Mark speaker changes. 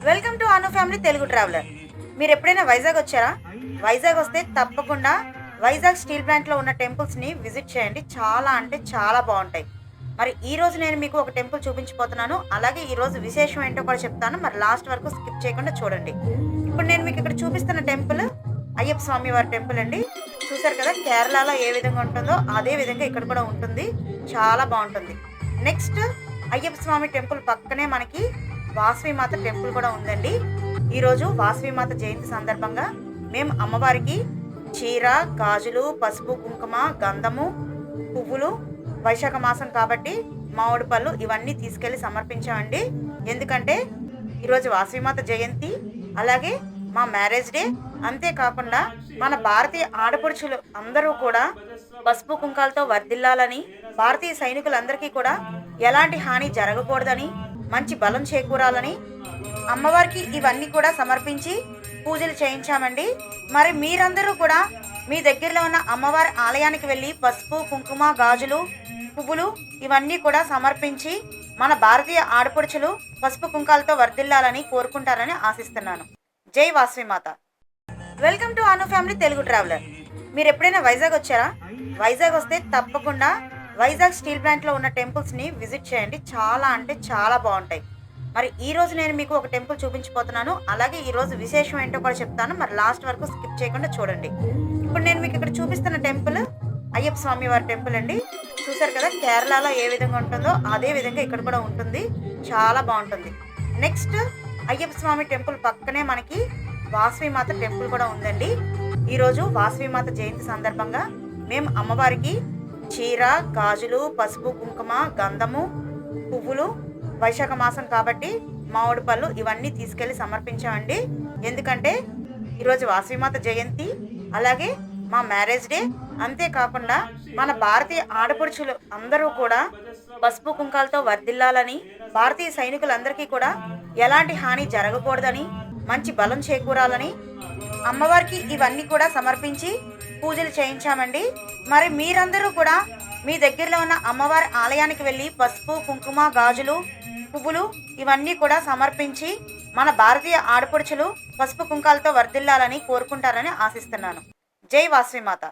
Speaker 1: Welcome to Anu family Telugu traveller. మీరు ఎప్పుడైనా వైజాగ్ వచ్చారా? వైజాగ్ వస్తే తప్పకుండా వైజాగ్ స్టీల్ ప్లాంట్లో ఉన్న టెంపుల్స్ని విజిట్ చేయండి. చాలా అంటే చాలా బాగుంటాయి. మరి ఈ రోజు నేను మీకు ఒక టెంపుల్ చూపించబోతున్నాను. అలాగే ఈ రోజు విశేషం ఏంటో కూడా చెప్తాను. మరి లాస్ట్ వరకు స్కిప్ చేయకుండా చూడండి. ఇప్పుడు నేను మీకు ఇక్కడ చూపిస్తున్న టెంపుల్ అయ్యప్ప స్వామి వారి టెంపుల్ అండి. చూసారు కదా, కేరళలో ఏ విధంగా ఉంటుందో అదే విధంగా ఇక్కడ కూడా ఉంటుంది. చాలా బాగుంటుంది. నెక్స్ట్ అయ్యప్ప స్వామి టెంపుల్ పక్కనే మనకి వాసవిమాత టెంపుల్ కూడా ఉందండి. ఈరోజు వాసవిమాత జయంతి సందర్భంగా మేము అమ్మవారికి చీర, గాజులు, పసుపు, కుంకుమ, గంధము, పువ్వులు, వైశాఖ మాసం కాబట్టి మామిడి పళ్ళు ఇవన్నీ తీసుకెళ్లి సమర్పించామండి. ఎందుకంటే ఈరోజు వాసవిమాత జయంతి, అలాగే మా మ్యారేజ్ డే. అంతేకాకుండా మన భారతీయ ఆడపడుచులు అందరూ కూడా పసుపు కుంకాలతో వర్ధిల్లాలని, భారతీయ సైనికులందరికీ కూడా ఎలాంటి హాని జరగకూడదని, మంచి బలం చేకూరాలని అమ్మవారికి ఇవన్నీ కూడా సమర్పించి పూజలు చేయించామండి. మరి మీరందరూ కూడా మీ దగ్గరలో ఉన్న అమ్మవారి ఆలయానికి వెళ్ళి పసుపు, కుంకుమ, గాజులు, పువ్వులు ఇవన్నీ కూడా సమర్పించి మన భారతీయ ఆడపడుచులు పసుపు కుంకాలతో వర్ధిల్లాలని కోరుకుంటారని ఆశిస్తున్నాను. జై Vasavi Mata. Welcome to Anu family Telugu traveller. మీరు ఎప్పుడైనా వైజాగ్ వచ్చారా? వైజాగ్ వస్తే తప్పకుండా వైజాగ్ స్టీల్ ప్లాంట్లో ఉన్న టెంపుల్స్ని విజిట్ చేయండి. చాలా అంటే చాలా బాగుంటాయి. మరి ఈ రోజు నేను మీకు ఒక టెంపుల్ చూపించబోతున్నాను. అలాగే ఈ రోజు విశేషం ఏంటో కూడా చెప్తాను. మరి లాస్ట్ వరకు స్కిప్ చేయకుండా చూడండి. ఇప్పుడు నేను మీకు ఇక్కడ చూపిస్తున్న టెంపుల్ అయ్యప్ప స్వామి వారి టెంపుల్ అండి. చూసారు కదా, కేరళలో ఏ విధంగా ఉంటుందో అదే విధంగా ఇక్కడ కూడా ఉంటుంది. చాలా బాగుంటుంది. నెక్స్ట్ అయ్యప్ప స్వామి టెంపుల్ పక్కనే మనకి వాసవిమాత టెంపుల్ కూడా ఉందండి. ఈరోజు వాసవిమాత జయంతి సందర్భంగా మేము అమ్మవారికి చీర, గాజులు, పసుపు, కుంకుమ, గంధము, పువ్వులు, వైశాఖ మాసం కాబట్టి మామిడి పళ్ళు ఇవన్నీ తీసుకెళ్లి సమర్పించామండి. ఎందుకంటే ఈరోజు వాసవిమాత జయంతి, అలాగే మా మ్యారేజ్ డే. అంతేకాకుండా మన భారతీయ ఆడపడుచులు అందరూ కూడా పసుపు కుంకాలతో వర్ధిల్లాలని, భారతీయ సైనికులందరికీ కూడా ఎలాంటి హాని జరగకూడదని, మంచి బలం చేకూరాలని అమ్మవారికి ఇవన్నీ కూడా సమర్పించి పూజలు చేయించామండి. మరి మీరందరూ కూడా మీ దగ్గరలో ఉన్న అమ్మవారి ఆలయానికి వెళ్ళి పసుపు, కుంకుమ, గాజులు, పువ్వులు ఇవన్నీ కూడా సమర్పించి మన భారతీయ ఆడపడుచులు పసుపు కుంకాలతో వర్ధిల్లాలని కోరుకుంటారని ఆశిస్తున్నాను. జై వాసవిమాత.